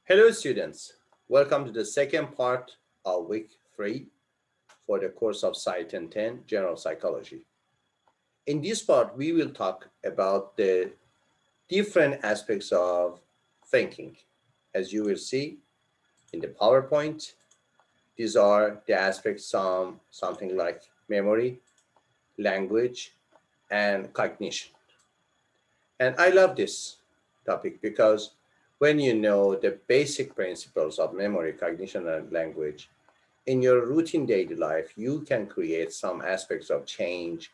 Hello students, welcome to the second part of week 3 for the course of Psych 10 General Psychology. In this part, we will talk about the different aspects of thinking. As you will see in the PowerPoint, these are the aspects of something like memory, language, and cognition. And I love this topic because when you know the basic principles of memory, cognition, and language, in your routine daily life, you can create some aspects of change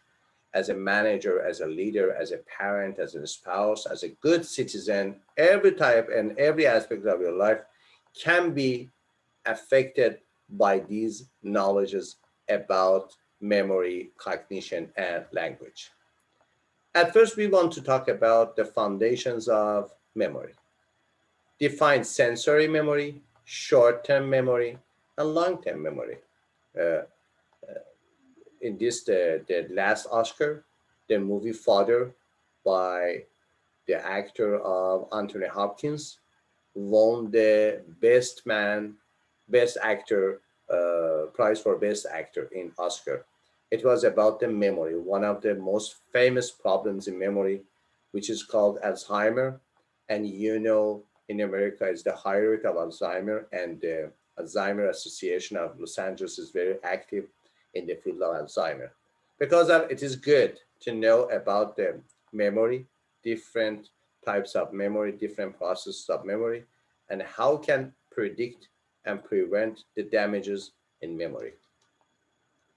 as a manager, as a leader, as a parent, as a spouse, as a good citizen. Every type and every aspect of your life can be affected by these knowledges about memory, cognition, and language. At first, we want to talk about the foundations of memory. Define sensory memory, short-term memory, and long-term memory. Uh, in this, the last Oscar, the movie Father by the actor of Anthony Hopkins won the best actor prize for best actor in Oscar. It was about the memory, one of the most famous problems in memory, which is called Alzheimer. And in America, is the high rate of Alzheimer, and the Alzheimer Association of Los Angeles is very active in the field of Alzheimer. Because of it is good to know about the memory, different types of memory, different processes of memory, and how can predict and prevent the damages in memory.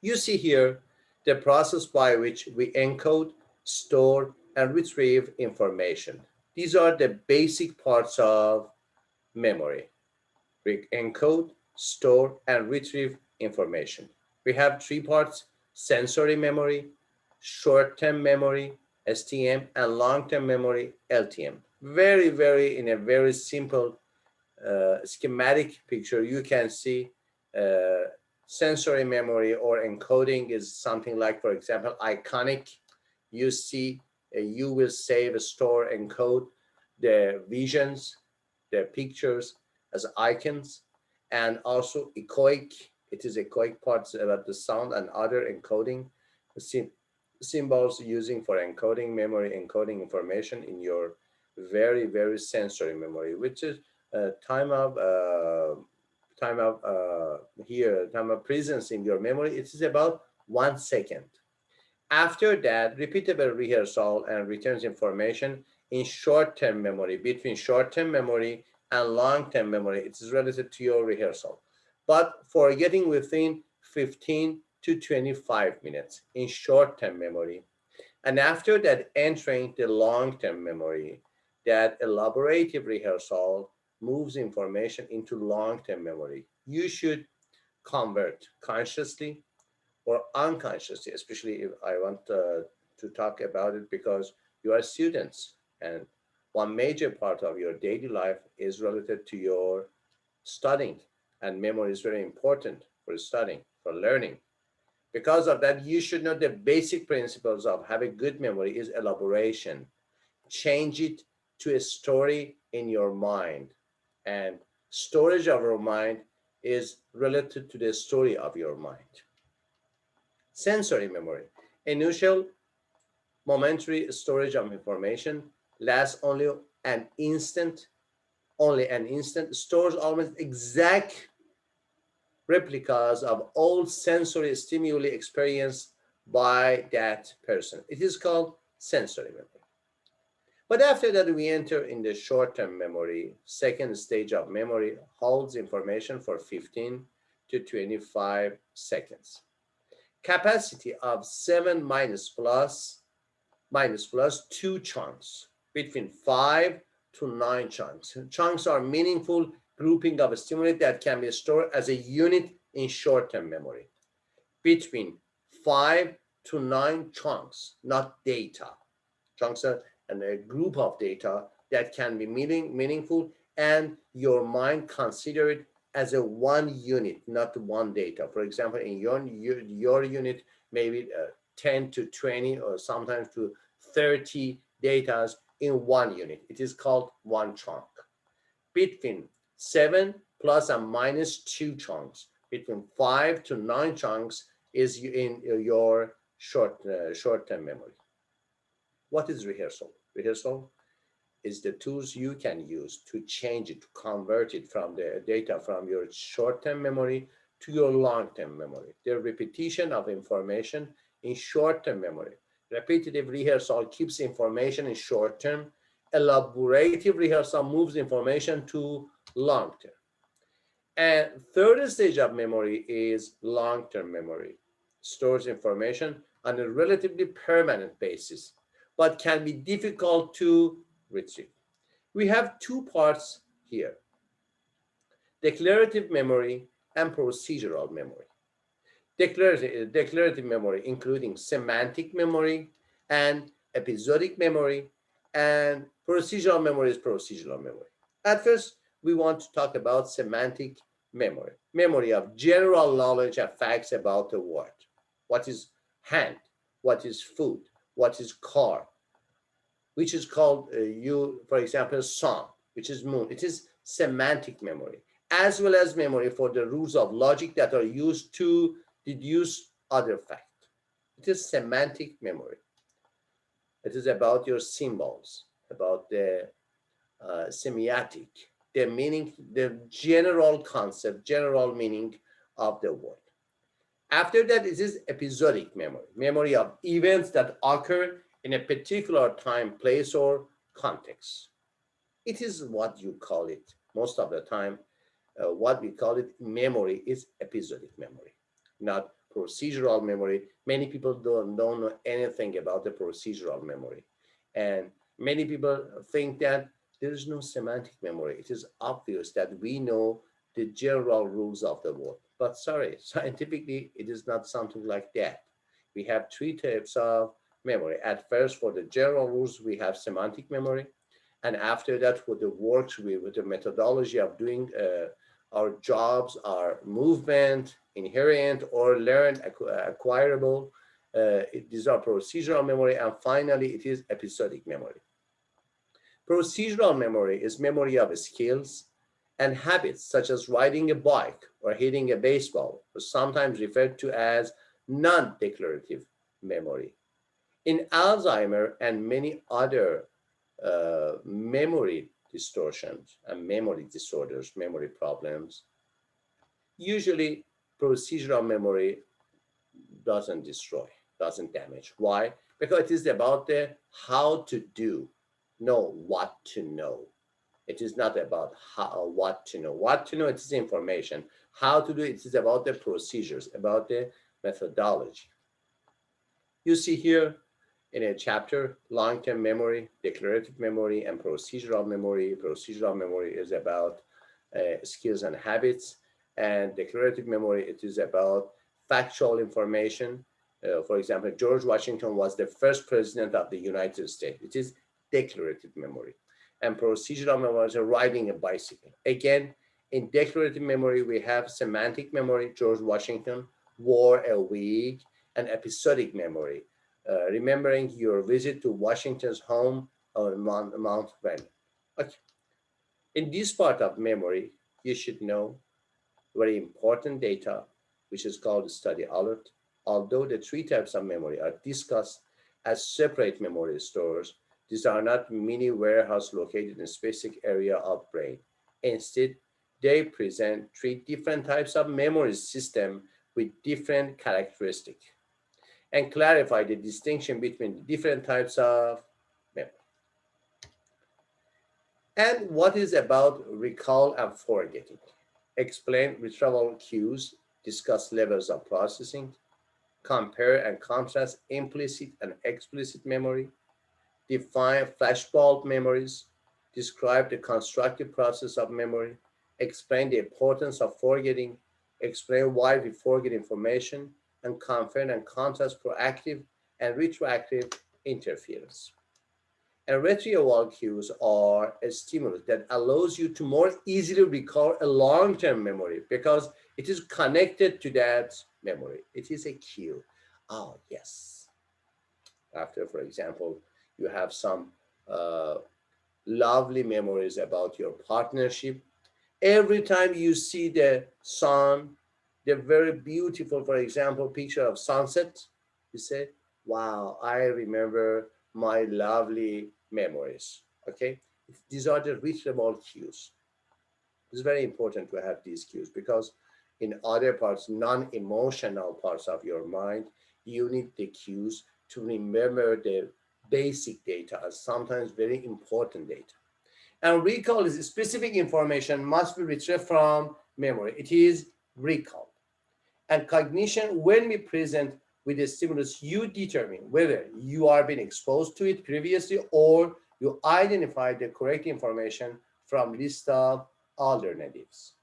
You see here the process by which we encode, store, and retrieve information. These are the basic parts of memory. We encode, store, and retrieve information. We have three parts: sensory memory, short-term memory, STM, and long-term memory, LTM. In a very simple schematic picture, you can see uh, sensory memory or encoding is something like, for example, iconic. You see, you will save, store, encode the visions, the pictures as icons, and also echoic. It is echoic parts about the sound and other encoding symbols using for encoding memory, encoding information in your very sensory memory, which is time of time of presence in your memory. It is about 1 second. After that, repeatable rehearsal and returns information in short-term memory. Between short-term memory and long-term memory, it is related to your rehearsal, but forgetting within 15 to 25 minutes in short-term memory. And after that, entering the long-term memory, that elaborative rehearsal moves information into long-term memory. You should convert consciously or unconsciously, especially if I want to talk about it because you are students, and one major part of your daily life is related to your studying, and memory is very important for studying, for learning. Because of that, you should know the basic principles of having good memory is elaboration. Change it to a story in your mind. And storage of your mind is related to the story of your mind. Sensory memory. Initial momentary storage of information lasts only an instant, stores almost exact replicas of all sensory stimuli experienced by that person. It is called sensory memory. But after that, we enter in the short-term memory. Second stage of memory holds information for 15 to 25 seconds. Capacity of 7 minus plus 2 chunks, between 5 to 9 chunks. Chunks are meaningful grouping of stimuli that can be stored as a unit in short-term memory. Between 5 to 9 chunks, not data. Chunks are a group of data that can be meaningful, and your mind consider it as a one unit, not one data. For example, in your unit, maybe 10 to 20 or sometimes to 30 data in one unit. It is called one chunk. Between 7 plus and minus 2 chunks. Between 5 to 9 chunks is in your short-term memory. What is rehearsal? Rehearsal is the tools you can use to change it, to convert it from the data from your short-term memory to your long-term memory. The repetition of information in short-term memory. Repetitive rehearsal keeps information in short-term. Elaborative rehearsal moves information to long-term. And third stage of memory is long-term memory. Stores information on a relatively permanent basis, but can be difficult to retrieve. We have two parts here: declarative memory and procedural memory. Declarative memory, including semantic memory and episodic memory, and procedural memory is procedural memory. At first, we want to talk about semantic memory, memory of general knowledge and facts about the world. What is hand? What is food? What is car? Which is called, for example, sun, which is moon. It is semantic memory, as well as memory for the rules of logic that are used to deduce other facts. It is semantic memory. It is about your symbols, about the semiotic, the meaning, the general concept, general meaning of the word. After that, it is episodic memory, memory of events that occur in a particular time, place, or context. It is what you call it most of the time. What we call it memory is episodic memory, not procedural memory. Many people don't know anything about the procedural memory. And many people think that there is no semantic memory. It is obvious that we know the general rules of the world. But sorry, scientifically, it is not something like that. We have three types of memory. At first, for the general rules, we have semantic memory. And after that, with the works, with the methodology of doing our jobs, our movement, inherent or learned, acquirable, these are procedural memory. And finally, it is episodic memory. Procedural memory is memory of skills and habits, such as riding a bike or hitting a baseball, or sometimes referred to as non-declarative memory. In Alzheimer and many other memory distortions and memory disorders, memory problems, usually procedural memory doesn't destroy, doesn't damage. Why? Because it is about the how to do, know what to know. It is not about how, what to know. What to know, it is information. How to do it is about the procedures, about the methodology. You see here in a chapter, long-term memory, declarative memory, and procedural memory. Procedural memory is about skills and habits, and declarative memory, it is about factual information. For example, George Washington was the first president of the United States. It is declarative memory. And procedural memory is riding a bicycle. Again, in declarative memory, we have semantic memory. George Washington wore a wig. And episodic memory, remembering your visit to Washington's home on Mount Vernon. Okay. In this part of memory, you should know very important data, which is called study alert. Although the three types of memory are discussed as separate memory stores, these are not mini warehouse located in a specific area of brain. Instead, they present three different types of memory system with different characteristics, and clarify the distinction between the different types of memory. And what is about recall and forgetting? Explain retrieval cues, discuss levels of processing, compare and contrast implicit and explicit memory, define flashbulb memories, describe the constructive process of memory, explain the importance of forgetting, explain why we forget information, and compare and contrast proactive and retroactive interference. And retrieval cues are a stimulus that allows you to more easily recall a long-term memory because it is connected to that memory. It is a cue. Oh, yes. After, for example, you have some lovely memories about your partnership, Every time you see the sun, the very beautiful, for example, picture of sunset, you say, wow, I remember my lovely memories. Okay, these are the reachable cues. It's very important to have these cues because in other parts, non-emotional parts of your mind, you need the cues to remember the basic data as sometimes very important data. And recall is specific information must be retrieved from memory. It is recall. And cognition, when we present with a stimulus, you determine whether you are being exposed to it previously or you identify the correct information from list of alternatives.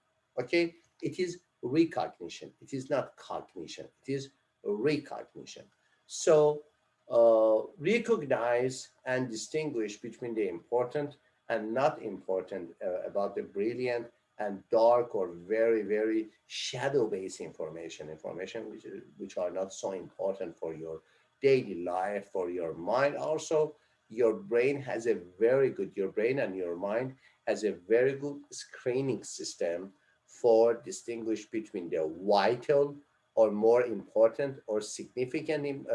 Okay, it is recognition. It is not cognition. It is recognition. So recognize and distinguish between the important and not important about the brilliant and dark or very, very shadow-based information which are not so important for your daily life, for your mind. Also, your brain and your mind has a very good screening system for distinguish between the vital or more important or significant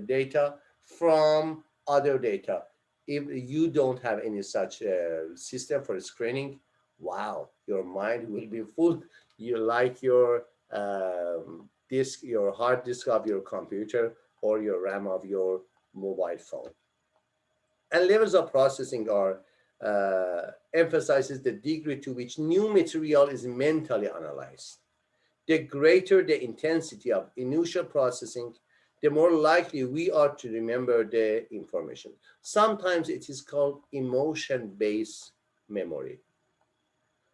data from other data. If you don't have any such system for screening, wow, your mind will be full. You like your disk, your hard disk of your computer or your RAM of your mobile phone. And levels of processing are emphasizes the degree to which new material is mentally analyzed. The greater the intensity of initial processing, the more likely we are to remember the information. Sometimes it is called emotion-based memory,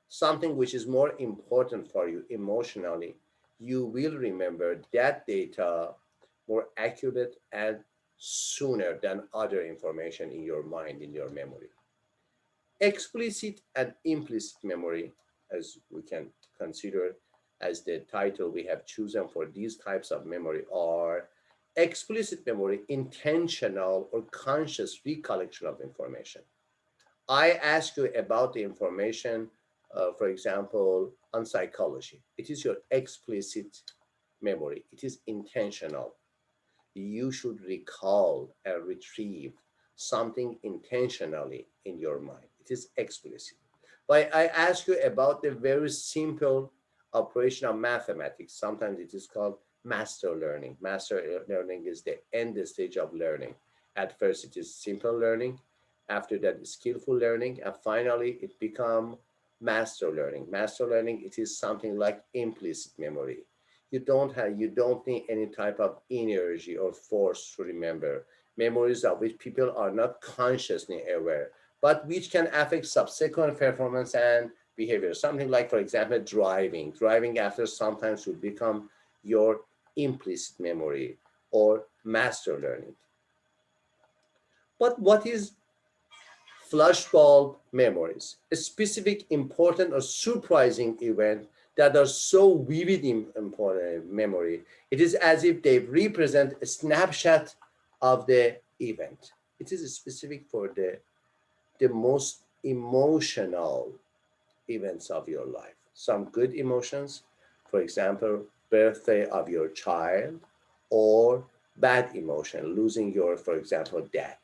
something which is more important for you emotionally. You will remember that data more accurate and sooner than other information in your mind, in your memory. Explicit and implicit memory, as we can consider as the title we have chosen for these types of memory, are explicit memory, intentional or conscious recollection of information. I ask you about the information, for example, on psychology. It is your explicit memory. It is intentional. You should recall and retrieve something intentionally in your mind. It is explicit. But I ask you about the very simple operation of mathematics. Sometimes it is called master learning. Master learning is the end stage of learning. At first, it is simple learning. After that, skillful learning, and finally, it become master learning. Master learning, it is something like implicit memory. You don't need any type of energy or force to remember memories of which people are not consciously aware, but which can affect subsequent performance and behavior. Something like, for example, driving after sometimes will become your implicit memory or master learning. But what is flashbulb memories, a specific important or surprising event that are so vivid in important memory. It is as if they represent a snapshot of the event. It is specific for the most emotional events of your life. Some good emotions, for example, birthday of your child, or bad emotion, losing your, for example, dad.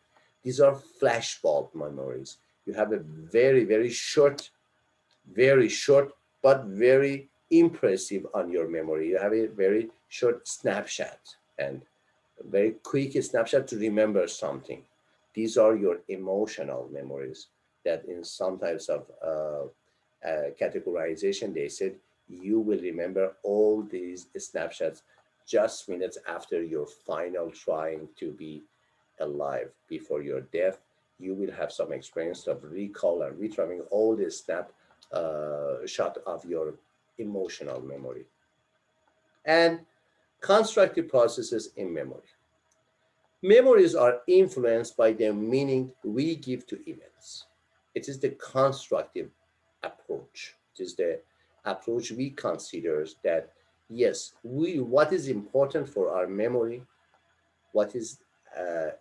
These are flashbulb memories. You have a very short, but very impressive on your memory. You have a very short snapshot and a very quick snapshot to remember something. These are your emotional memories that in some types of categorization, they said you will remember all these snapshots just minutes after your final trying to be alive before your death. You will have some experience of recall and retrieving all the shot of your emotional memory. And constructive processes in memory. Memories are influenced by the meaning we give to events. It is the constructive approach. It is the approach we consider that yes, what is important for our memory, what is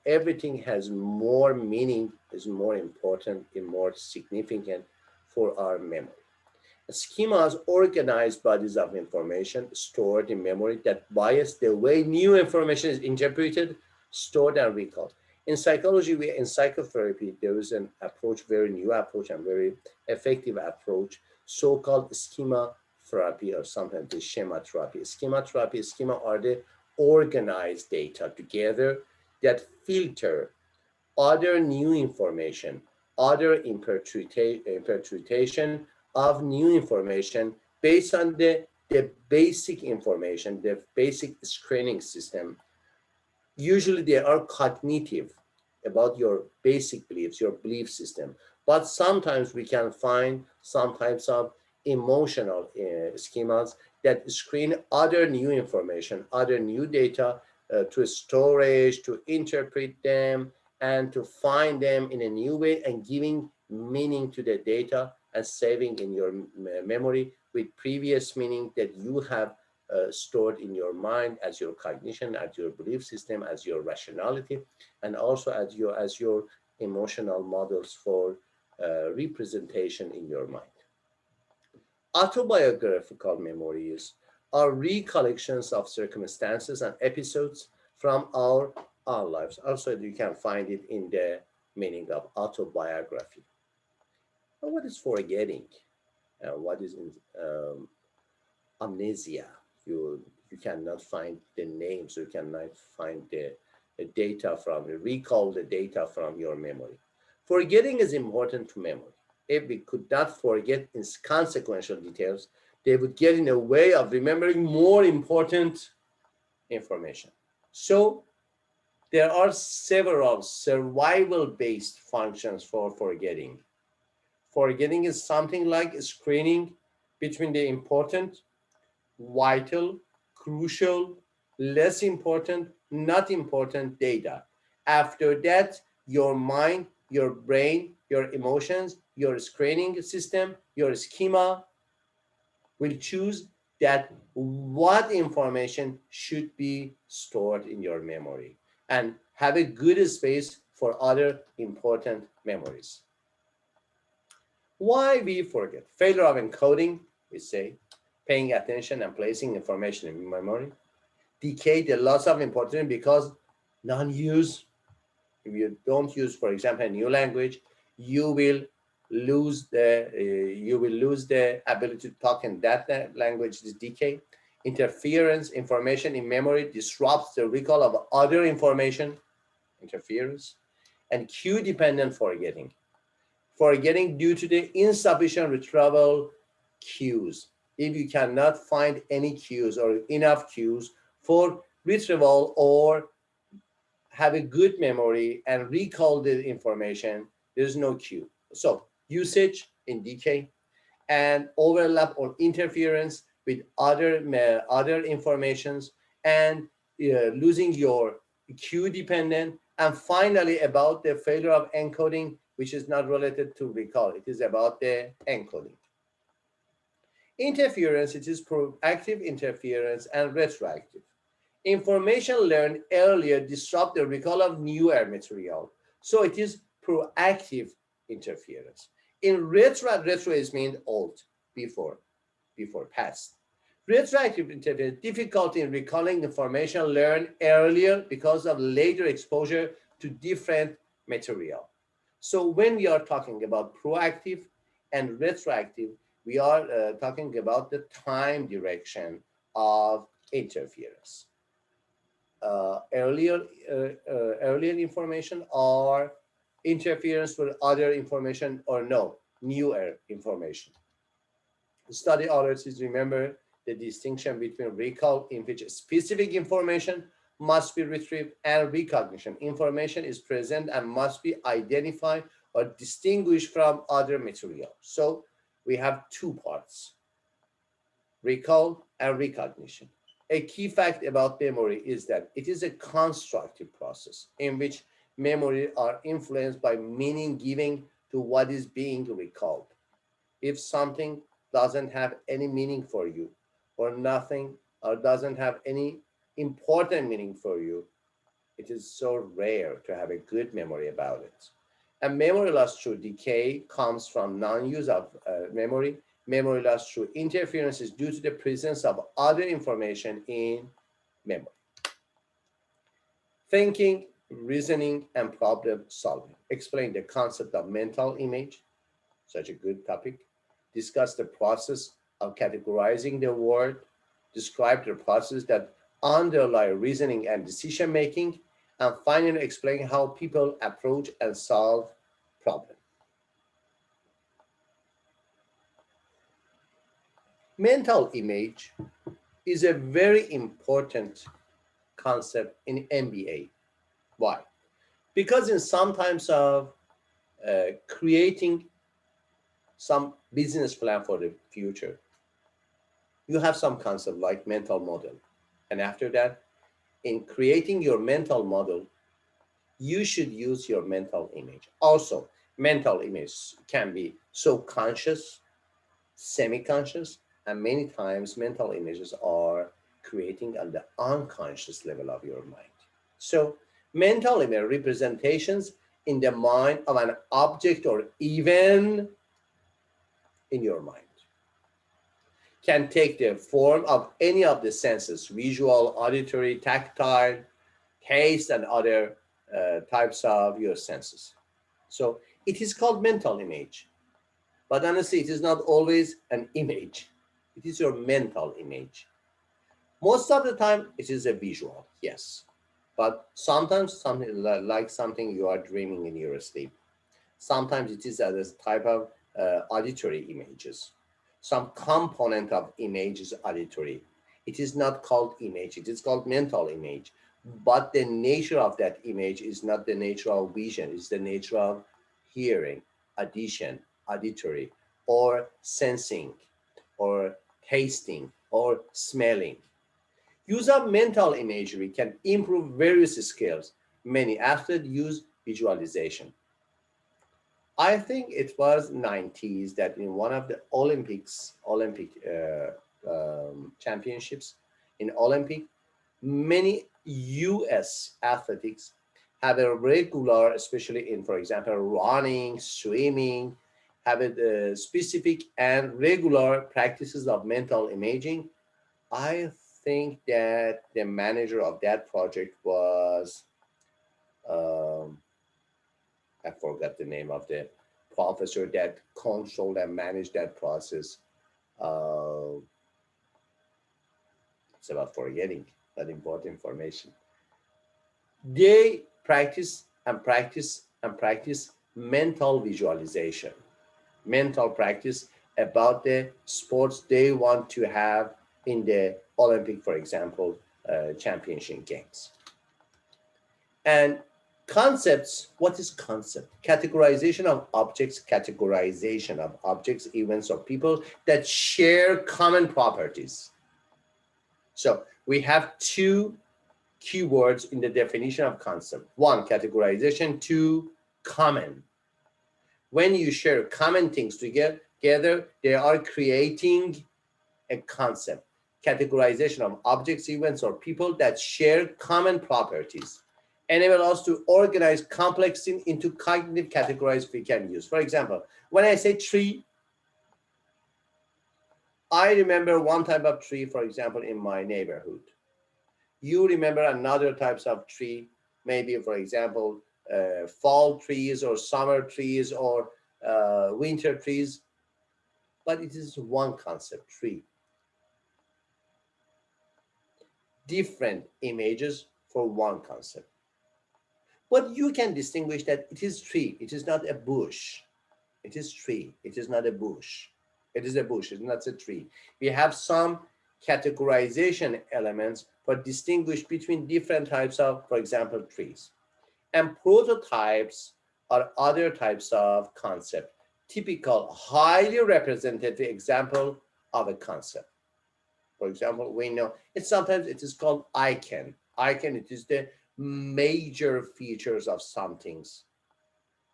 everything has more meaning, is more important and more significant for our memory. Schemas organize bodies of information stored in memory that bias the way new information is interpreted, stored, and recalled. In psychology, in psychotherapy, there is an approach, very new approach and very effective approach, so-called schema therapy, or sometimes the schema therapy. Schema are the organized data together that filter other new information, other interpretation of new information based on the basic information, the basic screening system. Usually they are cognitive about your basic beliefs, your belief system. But sometimes we can find some types of emotional schemas that screen other new information, other new data to storage, to interpret them, and to find them in a new way and giving meaning to the data and saving in your memory with previous meaning that you have stored in your mind as your cognition, as your belief system, as your rationality, and also as your emotional models for representation in your mind. Autobiographical memories are recollections of circumstances and episodes from our own lives. Also, you can find it in the meaning of autobiography. But what is forgetting? What is amnesia? You cannot find the names, you cannot find the data from, recall the data from your memory. Forgetting is important to memory. If we could not forget inconsequential details, they would get in the way of remembering more important information. So there are several survival-based functions for forgetting. Forgetting is something like screening between the important, vital, crucial, less important, not important data. After that, your mind, your brain, your emotions, your screening system, your schema will choose that what information should be stored in your memory and have a good space for other important memories. Why we forget? Failure of encoding, we say, paying attention and placing information in memory. Decay, the loss of importance because non-use. If you don't use, for example, a new language, you will lose the ability to talk in that language. This decay. Interference, information in memory disrupts the recall of other information. Interference. And cue dependent forgetting. Forgetting due to the insufficient retrieval cues. If you cannot find any cues or enough cues for retrieval or have a good memory and recall the information, there's no cue. So usage in decay and overlap or interference with other informations and losing your cue dependent. And finally, about the failure of encoding, which is not related to recall, it is about the encoding. Interference, it is proactive interference and retroactive. Information learned earlier disrupt the recall of newer material. So it is proactive interference. In retro is mean old, before past. Retroactive interference, difficulty in recalling information learned earlier because of later exposure to different material. So when we are talking about proactive and retroactive, we are talking about the time direction of interference. Earlier information or interference with other information or no, newer information. Study authors remember the distinction between recall, in which specific information must be retrieved, and recognition. Information is present and must be identified or distinguished from other material. So we have two parts, recall and recognition. A key fact about memory is that it is a constructive process in which memory are influenced by meaning giving to what is being recalled. If something doesn't have any meaning for you, or nothing, or doesn't have any important meaning for you, it is so rare to have a good memory about it. And memory loss through decay comes from non-use of memory, Memory loss through interference is due to the presence of other information in memory. Thinking, reasoning, and problem solving. Explain the concept of mental image, such a good topic. Discuss the process of categorizing the world. Describe the process that underlie reasoning and decision making. And finally, explain how people approach and solve problems. Mental image is a very important concept in MBA. Why? Because in sometimes of creating some business plan for the future, you have some concept like mental model. And after that, in creating your mental model, you should use your mental image. Also, mental image can be so conscious, semi-conscious, and many times mental images are creating on the unconscious level of your mind. So mental image representations in the mind of an object or even in your mind can take the form of any of the senses: visual, auditory, tactile, taste, and other types of your senses. So it is called mental image. But honestly, it is not always an image. It is your mental image. Most of the time, it is a visual, yes. But sometimes something like something you are dreaming in your sleep. Sometimes it is a type of auditory images. Some component of image is auditory. It is not called image, it is called mental image. But the nature of that image is not the nature of vision, it's the nature of hearing, audition, auditory, or sensing, or tasting, or smelling. Use of mental imagery can improve various skills. Many athletes use visualization. I think it was 90s that in one of the Olympic championships in Olympic, many U.S. athletics have a regular, especially in, for example, running, swimming, have a specific and regular practices of mental imaging. I think that the manager of that project was um, I forgot the name of the professor that controlled and managed that process. Uh, it's about forgetting that important information. They practice and practice and practice mental visualization, mental practice about the sports they want to have in the Olympic, for example, championship games. And concepts, what is concept? Categorization of objects, events, or people that share common properties. So we have two keywords in the definition of concept. One, categorization. Two, common. When you share common things together, they are creating a concept. Categorization of objects, events, or people that share common properties enable us to organize complex things into cognitive categories we can use. For example, when I say tree, I remember one type of tree, for example, in my neighborhood. You remember another types of tree, maybe, for example, fall trees or summer trees or winter trees, but it is one concept, tree. Different images for one concept. But you can distinguish that it is tree, it is not a bush. It is tree, it is not a bush. It is a bush, it's not a tree. We have some categorization elements for distinguish between different types of, for example, trees. And prototypes are other types of concept, typical, highly representative example of a concept. For example, we know sometimes it is called icon. Icon, it is the major features of some things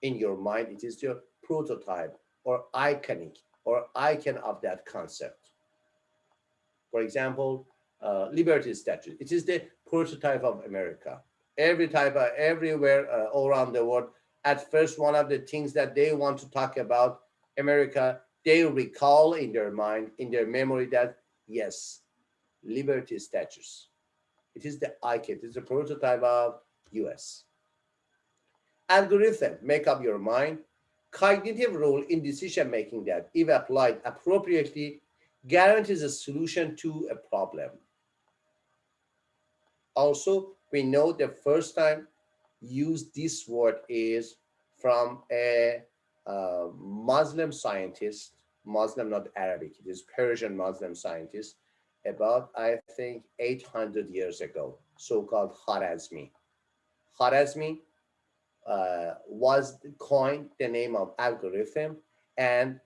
in your mind. It is your prototype or iconic or icon of that concept. For example, Liberty Statue. It is the prototype of America. Everywhere all around the world. At first, one of the things that they want to talk about America, They recall in their mind, in their memory that, yes, liberty statues. It is the ICAT, it is a prototype of US. Algorithm make up your mind. Cognitive rule in decision making that, if applied appropriately, guarantees a solution to a problem. Also, we know the first time used this word is from a Muslim scientist, Muslim, not Arabic, it is Persian Muslim scientist, about, I think, 800 years ago, so-called Khwarazmi. Khwarazmi was coined the name of algorithm, and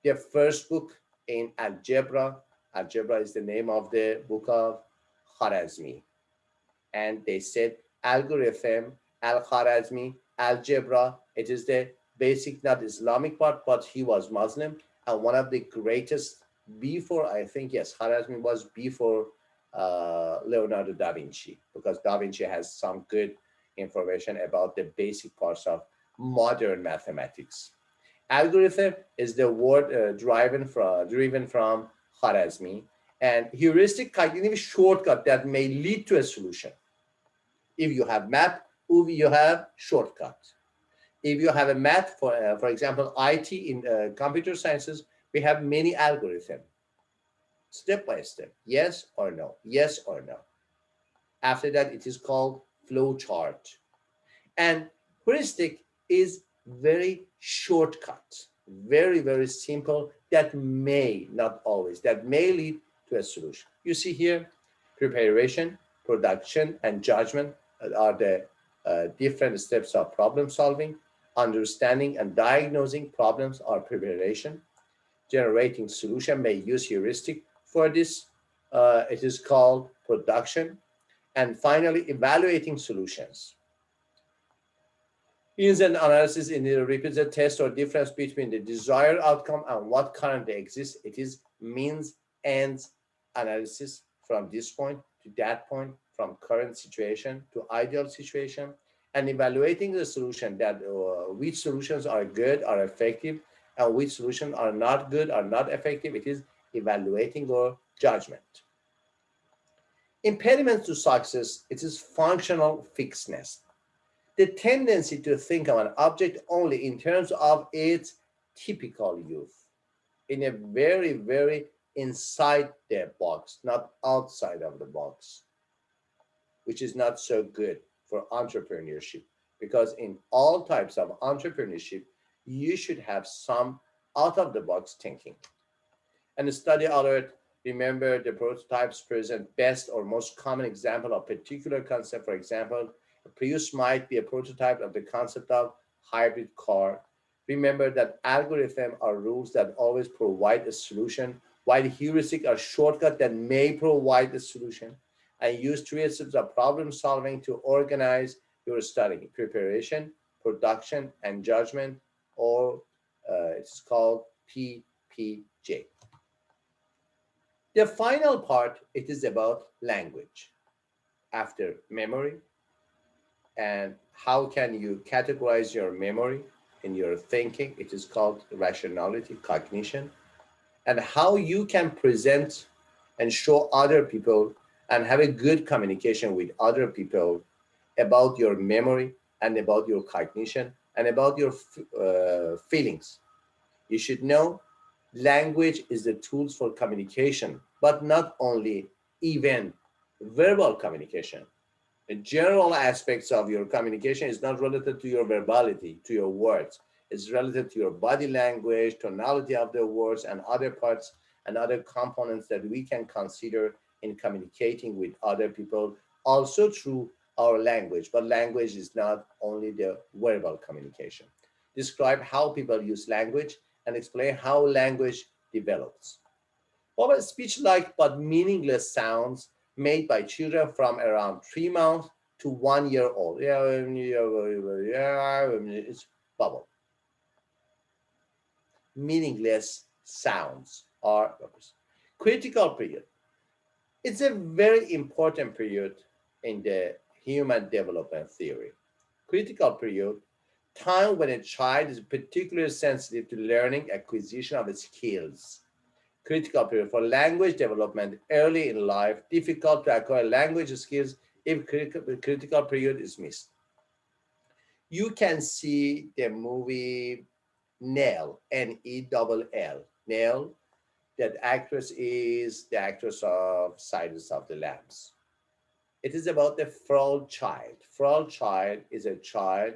the first book in algebra is the name of the book of Khwarazmi. And they said algorithm, al-Khwarazmi, algebra, it is the basic, not Islamic part, but he was Muslim and one of the greatest before, I think, yes, Khwarazmi was before Leonardo da Vinci, because da Vinci has some good information about the basic parts of modern mathematics. Algorithm is the word driven from Khwarazmi, and heuristic cognitive shortcut that may lead to a solution. If you have math, you have shortcut. If you have a math, for example, IT in computer sciences, we have many algorithms, step by step, yes or no, yes or no. After that, it is called flow chart. And heuristic is very shortcut, very, very simple, that may, not always, that may lead to a solution. You see here, preparation, production, and judgment are the different steps of problem solving. Understanding and diagnosing problems are preparation. Generating solution may use heuristic for this. It is called production. And finally, evaluating solutions. Means an analysis in the repeated test or difference between the desired outcome and what currently exists. It is means ends analysis from this point to that point, from current situation to ideal situation, and evaluating the solution that which solutions are good, are effective, and which solutions are not good, are not effective. It is evaluating or judgment. Impediments to success, it is functional fixedness, the tendency to think of an object only in terms of its typical use, in a very, very inside the box, not outside of the box, which is not so good for entrepreneurship, because in all types of entrepreneurship, you should have some out of the box thinking. And the study alert, remember the prototypes present best or most common example of particular concept. For example, a Prius might be a prototype of the concept of hybrid car. Remember that algorithms are rules that always provide a solution, while heuristic are shortcuts that may provide a solution. And use three steps of problem solving to organize your study: preparation, production, and judgment, or it's called PPJ. The final part, it is about language. After memory, and how can you categorize your memory in your thinking, it is called rationality, cognition, and how you can present and show other people and have a good communication with other people about your memory and about your cognition and about your feelings. You should know language is the tools for communication, but not only even verbal communication. The general aspects of your communication is not related to your verbality, to your words. It's related to your body language, tonality of the words, and other parts and other components that we can consider in communicating with other people, also through our language. But language is not only the verbal communication. Describe how people use language and explain how language develops. What about speech-like but meaningless sounds made by children from around 3 months to 1 year old? Yeah, it's bubble. Meaningless sounds are critical period. It's a very important period in the human development theory. Critical period time when a child is particularly sensitive to learning acquisition of skills. Critical period for language development early in life, difficult to acquire language skills if critical period is missed. You can see the movie Nell, Nell. Nell, that actress is the actress of Silence of the Lambs. It is about the feral child. Feral child is a child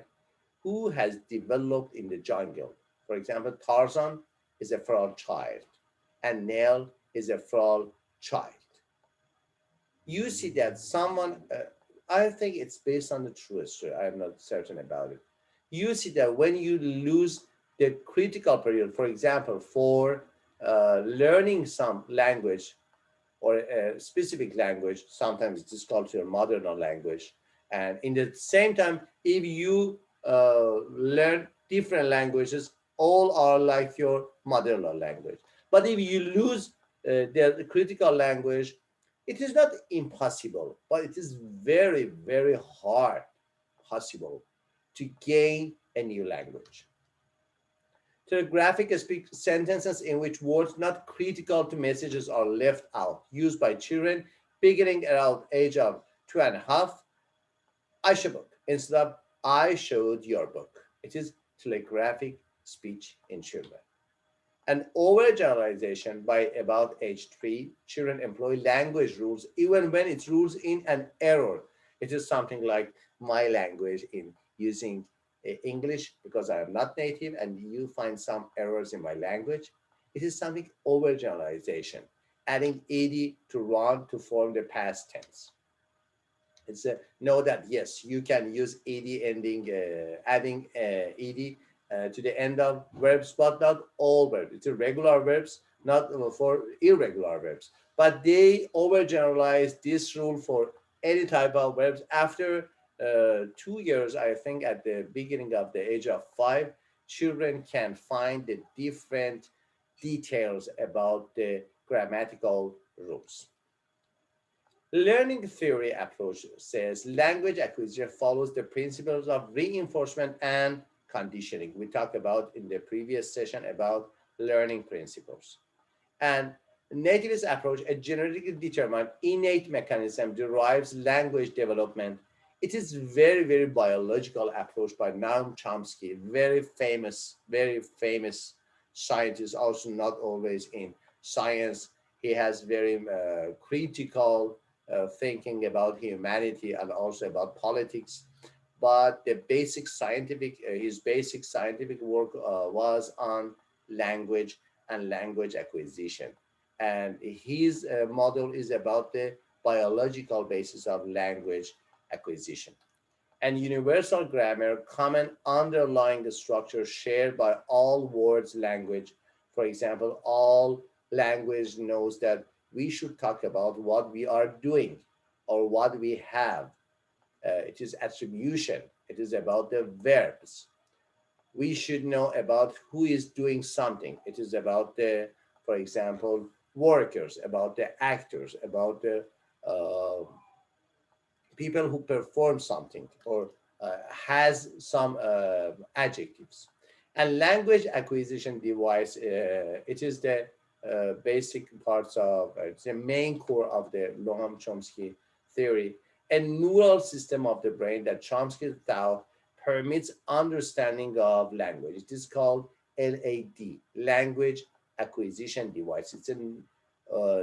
who has developed in the jungle. For example, Tarzan is a feral child, and Nell is a feral child. You see that someone, I think it's based on the true story, I'm not certain about it. You see that when you lose the critical period, for example, for learning some language or a specific language, sometimes it is called your mother tongue language. And in the same time, if you learn different languages, all are like your mother tongue language. But if you lose the critical language, it is not impossible, but it is very, very hard possible to gain a new language. Telegraphic speak sentences in which words not critical to messages are left out, used by children beginning around age of 2.5. I should book instead of I showed your book. It is telegraphic speech in children. An overgeneralization by about age 3, children employ language rules even when it's rules in an error. It is something like my language in using English because I am not native and you find some errors in my language. It is something overgeneralization, adding ed to run to form the past tense. It's a know that yes, you can use ed ending, adding ed to the end of verbs, but not all verbs. It's irregular verbs, not for irregular verbs. But they overgeneralize this rule for any type of verbs. After 2 years, I think at the beginning of the age of 5, children can find the different details about the grammatical rules. Learning theory approach says language acquisition follows the principles of reinforcement and conditioning. We talked about in the previous session about learning principles. And nativist approach, a genetically determined innate mechanism derives language development. It is very, very biological approach by Noam Chomsky, very famous scientist, also not always in science. He has very critical thinking about humanity and also about politics. But the basic scientific, his basic scientific work was on language and language acquisition. And his model is about the biological basis of language acquisition. And universal grammar, common underlying structure shared by all words language. For example, all language knows that we should talk about what we are doing or what we have. It is attribution. It is about the verbs. We should know about who is doing something. It is about the, for example, workers, about the actors, about the people who perform something or has some adjectives. And language acquisition device, it is the basic parts of, it's the main core of the Noam Chomsky theory, a neural system of the brain that Chomsky thought permits understanding of language. It is called LAD, language acquisition device. It's a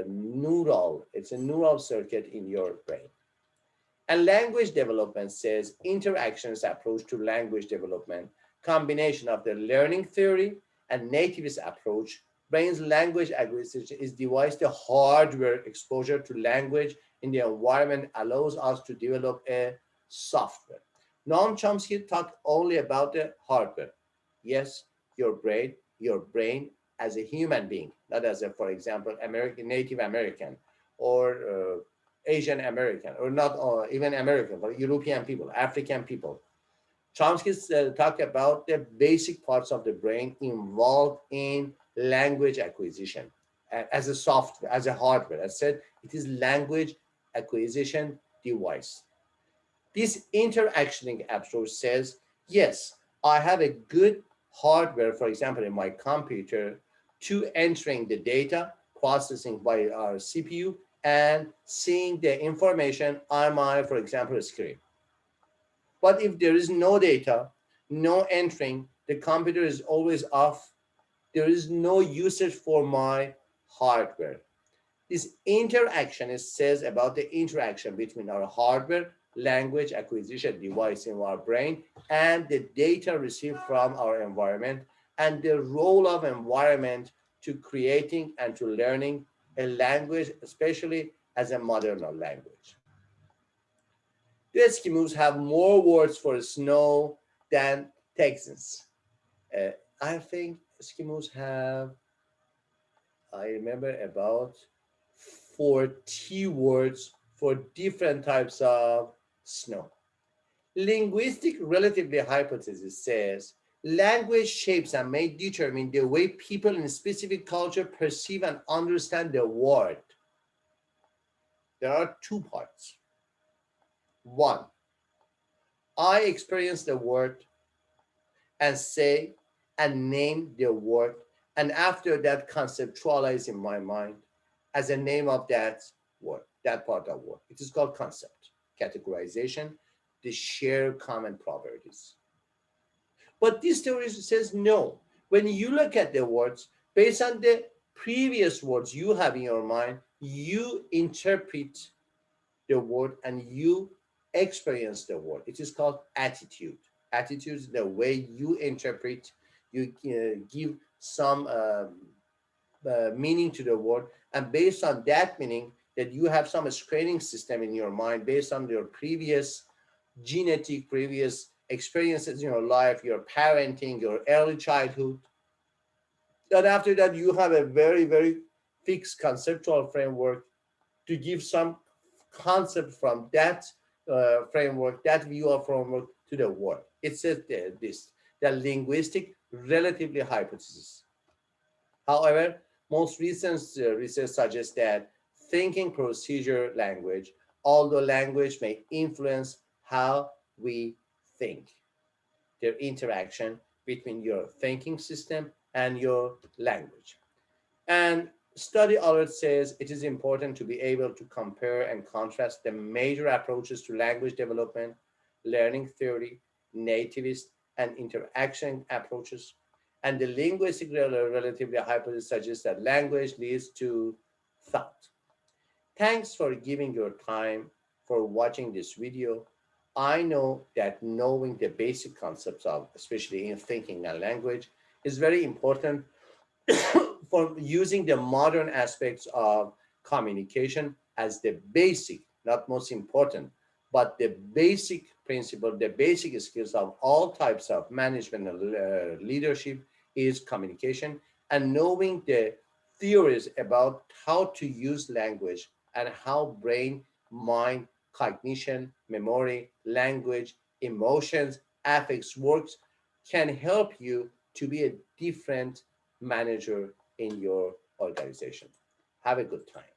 neural circuit in your brain. And language development says interactions approach to language development, combination of the learning theory and nativist approach, brain's language acquisition is device the hardware exposure to language in the environment allows us to develop a software. Noam Chomsky talked only about the hardware. Yes, your brain as a human being, not as a, for example, American Native American or Asian American, or not even American, but European people, African people. Chomsky talked about the basic parts of the brain involved in language acquisition as a software, as a hardware. I said it is language acquisition device. This interactioning approach says, yes, I have a good hardware, for example, in my computer to entering the data, processing by our CPU, and seeing the information on my, for example, screen. But if there is no data, no entering, the computer is always off. There is no usage for my hardware. This interaction says about the interaction between our hardware, language acquisition device in our brain, and the data received from our environment, and the role of environment to creating and to learning a language, especially as a modern language. The Eskimos have more words for snow than Texans. Uh, I think Eskimos have, I remember, about 40 words for different types of snow. Linguistic relativity hypothesis says language shapes and may determine the way people in a specific culture perceive and understand the world. There are two parts. One, I experience the word and say and name the word, and after that conceptualize in my mind as a name of that word, that part of word. It is called concept, categorization, the shared common properties. But this theory says no. When you look at the words, based on the previous words you have in your mind, you interpret the word and you experience the word. It is called attitude. Attitude is the way you interpret, you give some meaning to the word, and based on that meaning, that you have some screening system in your mind based on your previous genetic, previous experiences in your life, your parenting, your early childhood. Then after that, you have a very, very fixed conceptual framework to give some concept from that framework, that view of framework to the world. It says this, the linguistic relatively hypothesis. However, most recent research suggests that thinking procedure language, although language may influence how we think, their interaction between your thinking system and your language. And study alert says it is important to be able to compare and contrast the major approaches to language development, learning theory, nativist, and interaction approaches. And the linguistic relativity hypothesis suggests that language leads to thought. Thanks for giving your time for watching this video. I know that knowing the basic concepts of, especially in thinking and language, is very important for using the modern aspects of communication as the basic, not most important, but the basic principle, the basic skills of all types of management and leadership is communication, and knowing the theories about how to use language and how brain, mind, cognition, memory, language, emotions, affects works can help you to be a different manager in your organization. Have a good time.